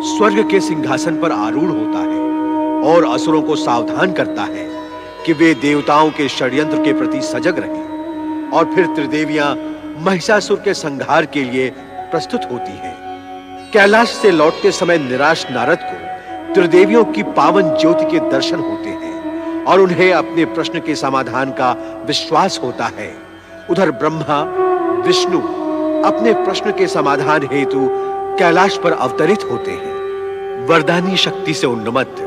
स्वर्ग के सिंहासन पर आरूढ़ होता है और असुरों को सावधान करता है कि वे देवताओं के षड्यंत्र के प्रति सजग रहें। और फिर त्रिदेवियां महिषासुर के संहार के लिए प्रस्तुत होती हैं। कैलाश से लौटते समय निराश नारद को त्रिदेवियों की पावन ज्योति के दर्शन होते हैं और उन्हें अपने प्रश्न के समाधान का विश्वास होता है। उधर ब्रह्मा विष्णु अपने प्रश्न के समाधान हेतु कैलाश पर अवतरित होते हैं। वरदानी शक्ति से उन्मत्त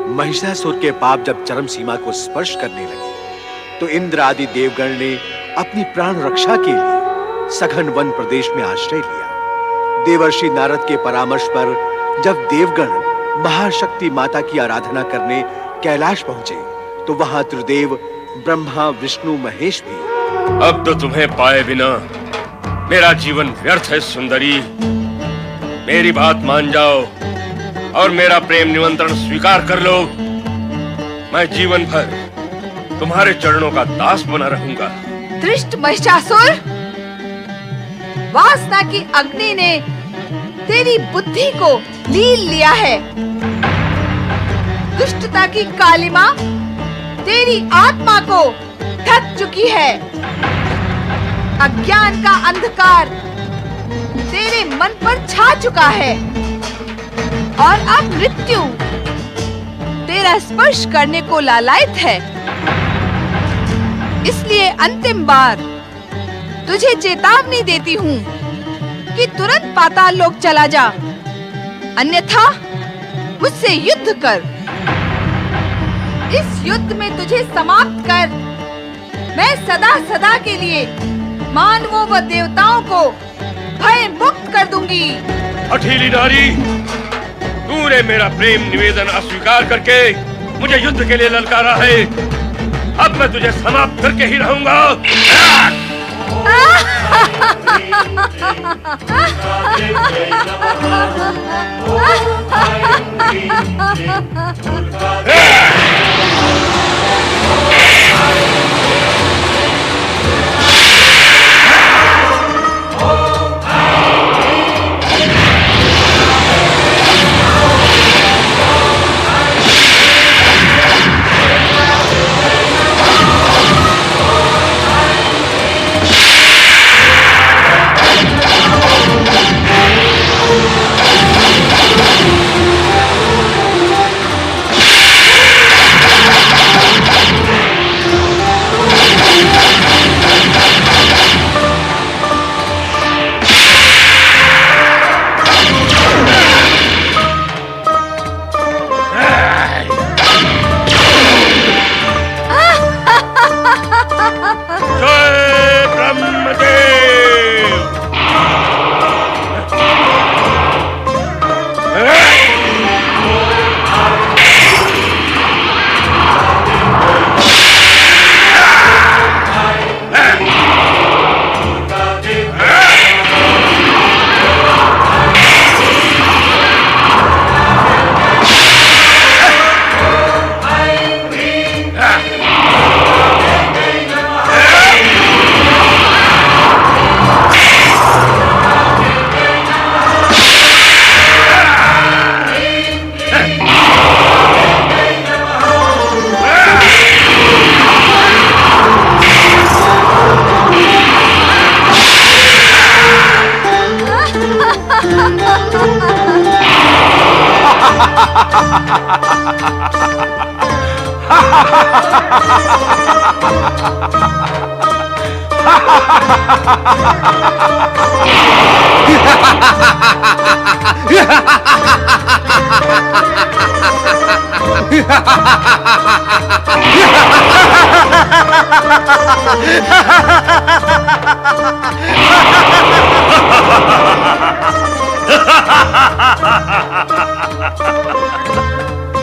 महिषासुर के पाप जब चरम सीमा को स्पर्श करने लगे तो इंद्र आदि देवगण ने अपनी प्राण रक्षा के लिए सघन वन प्रदेश में आश्रय लिया। देवर्षि नारद के परामर्श पर जब देवगण महाशक्ति माता की आराधना करने कैलाश पहुंचे तो वहां त्रिदेव ब्रह्मा विष्णु महेश भी। अब तो तुम्हें पाए बिना मेरा जीवन व्यर्थ है सुंदरी। मेरी बात मान जाओ और मेरा प्रेम निमंत्रण स्वीकार कर लो। मैं जीवन भर तुम्हारे चरणों का दास बना रहूंगा। दृष्ट महिषासुर, वासना की अग्नि ने तेरी बुद्धि को लील लिया है। दुष्टता की कालिमा तेरी आत्मा को ढक चुकी है। अज्ञान का अंधकार तेरे मन पर छा चुका है और अब मृत्यु तेरा स्पर्श करने को लालायित है। इसलिए अंतिम बार तुझे चेतावनी देती हूँ कि तुरंत पाताल लोक चला जा, अन्यथा मुझसे युद्ध कर। इस युद्ध में तुझे समाप्त कर मैं सदा सदा के लिए मानवों व देवताओं को भय मुक्त कर दूंगी। अठीली नारी, तूने मेरा प्रेम निवेदन अस्वीकार करके मुझे युद्ध के लिए ललकारा है। अब मैं तुझे समाप्त करके ही रहूंगा।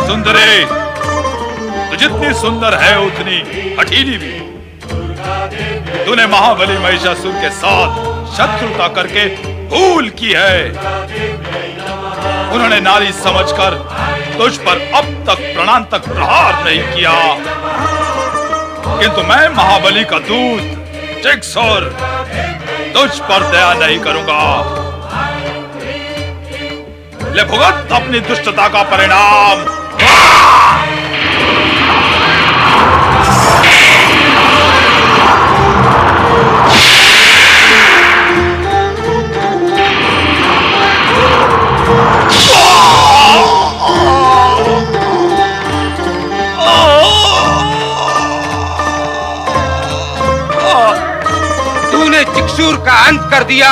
सुंदरी, तू जितनी सुंदर है उतनी हठीली भी। तूने महाबली महिषासुर के साथ शत्रुता करके भूल की है। उन्होंने नारी समझकर तुझ पर अब तक प्राणांतक प्रहार नहीं किया, किंतु मैं महाबली का दूत जिगसुर तुझ पर दया नहीं करूंगा। ले भुगत अपनी दुष्टता का परिणाम। जिक्सूर का अंत कर दिया,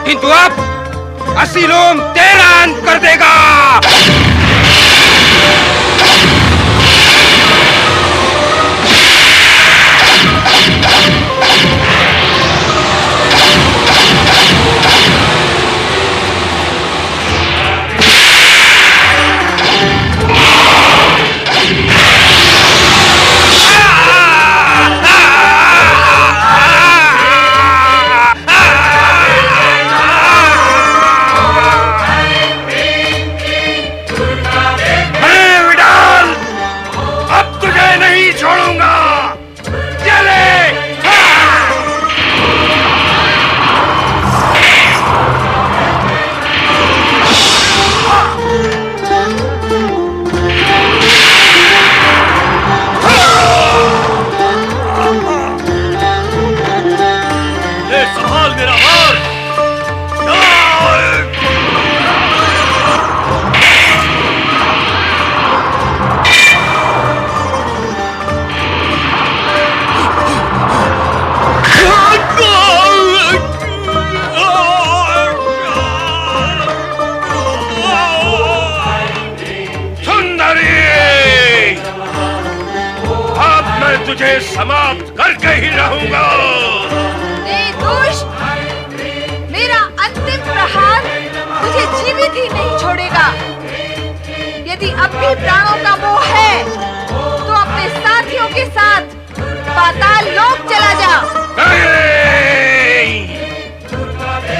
किंतु अब असीलोम तेरा अंत कर देगा। तुझे समाप्त करके ही रहूंगा। दुष्ट, मेरा अंतिम प्रहार तुझे जीवित ही नहीं छोड़ेगा। यदि अब भी प्राणों का मोह है तो अपने साथियों के साथ पाताल लोक चला जा। नहीं,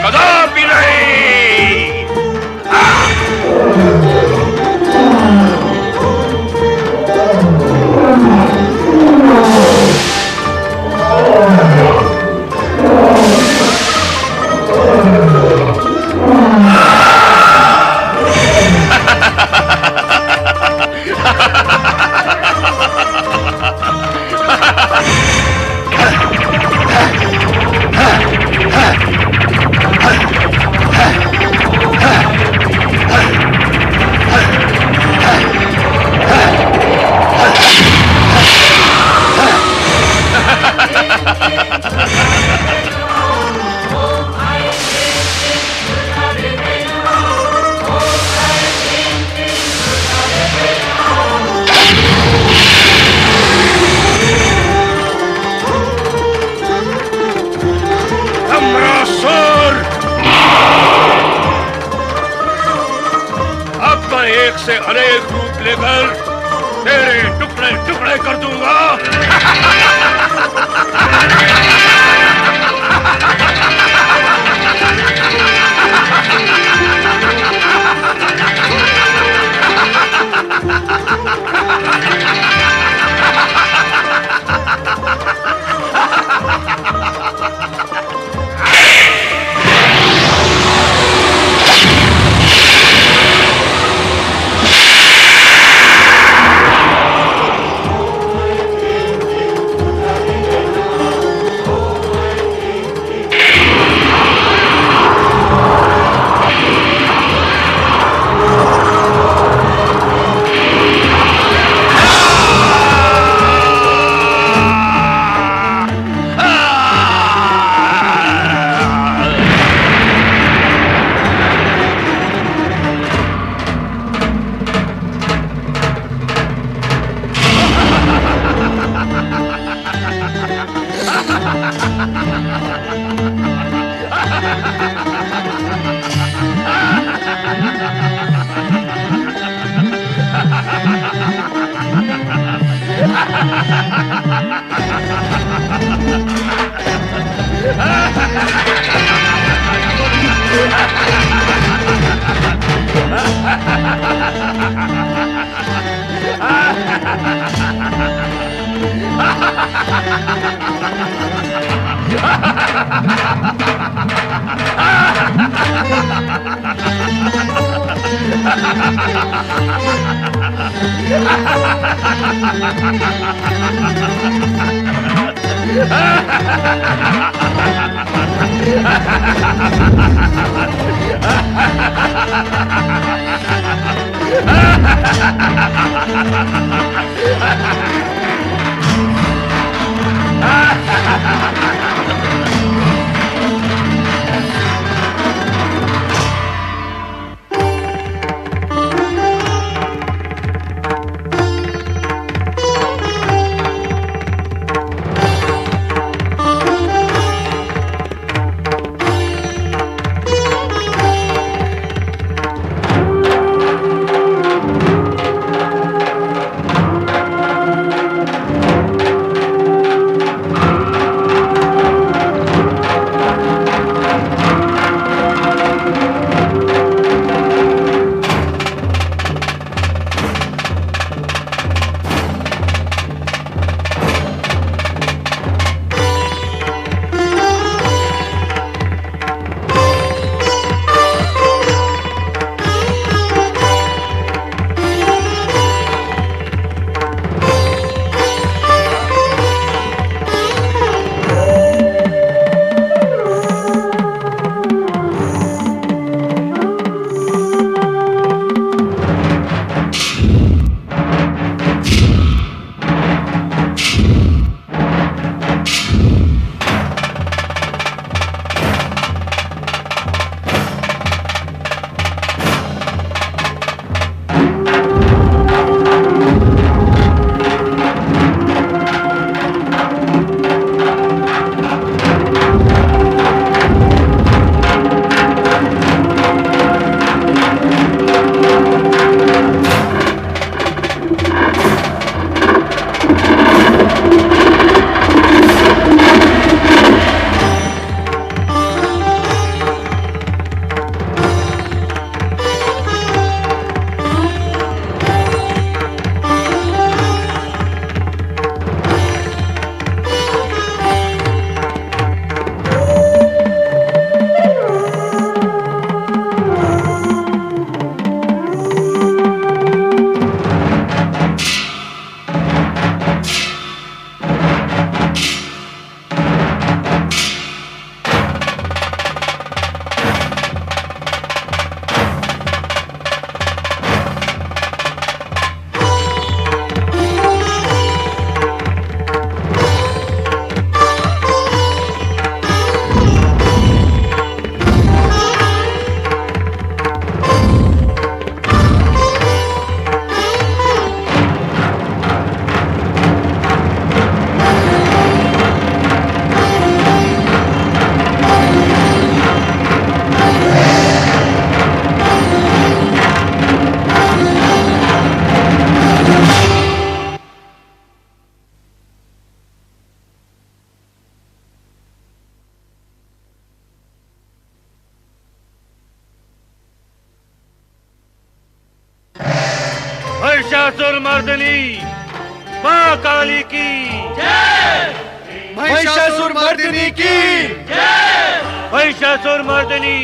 कदापि नहीं। से अनेक रूप लेकर तेरे टुकड़े टुकड़े कर दूंगा। महिषासुरमर्दिनी माँ काली की जय। महिषासुरमर्दिनी की जय। महिषासुरमर्दिनी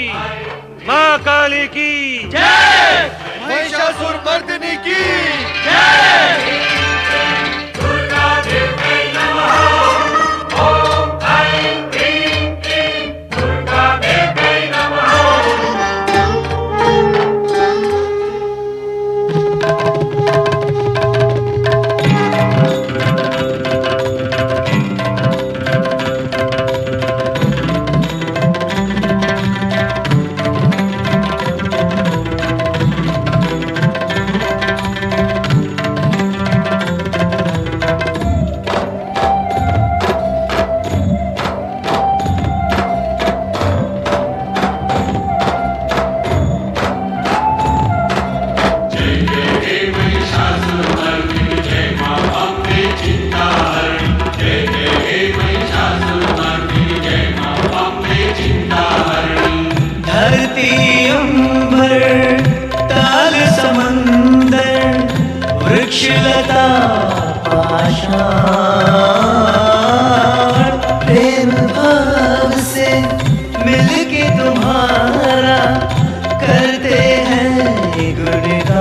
माँ काली की जय। महिषासुरमर्दिनी की जय। दुर्गा देवी नमः। ओम ऐं ह्रीं क्लीं दुर्गा देवी नमः। वृक्षलता पाषाण प्रेम भाव से मिलके तुम्हारा करते हैं गुणगान।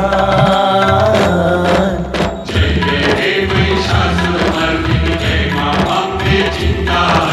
नारायण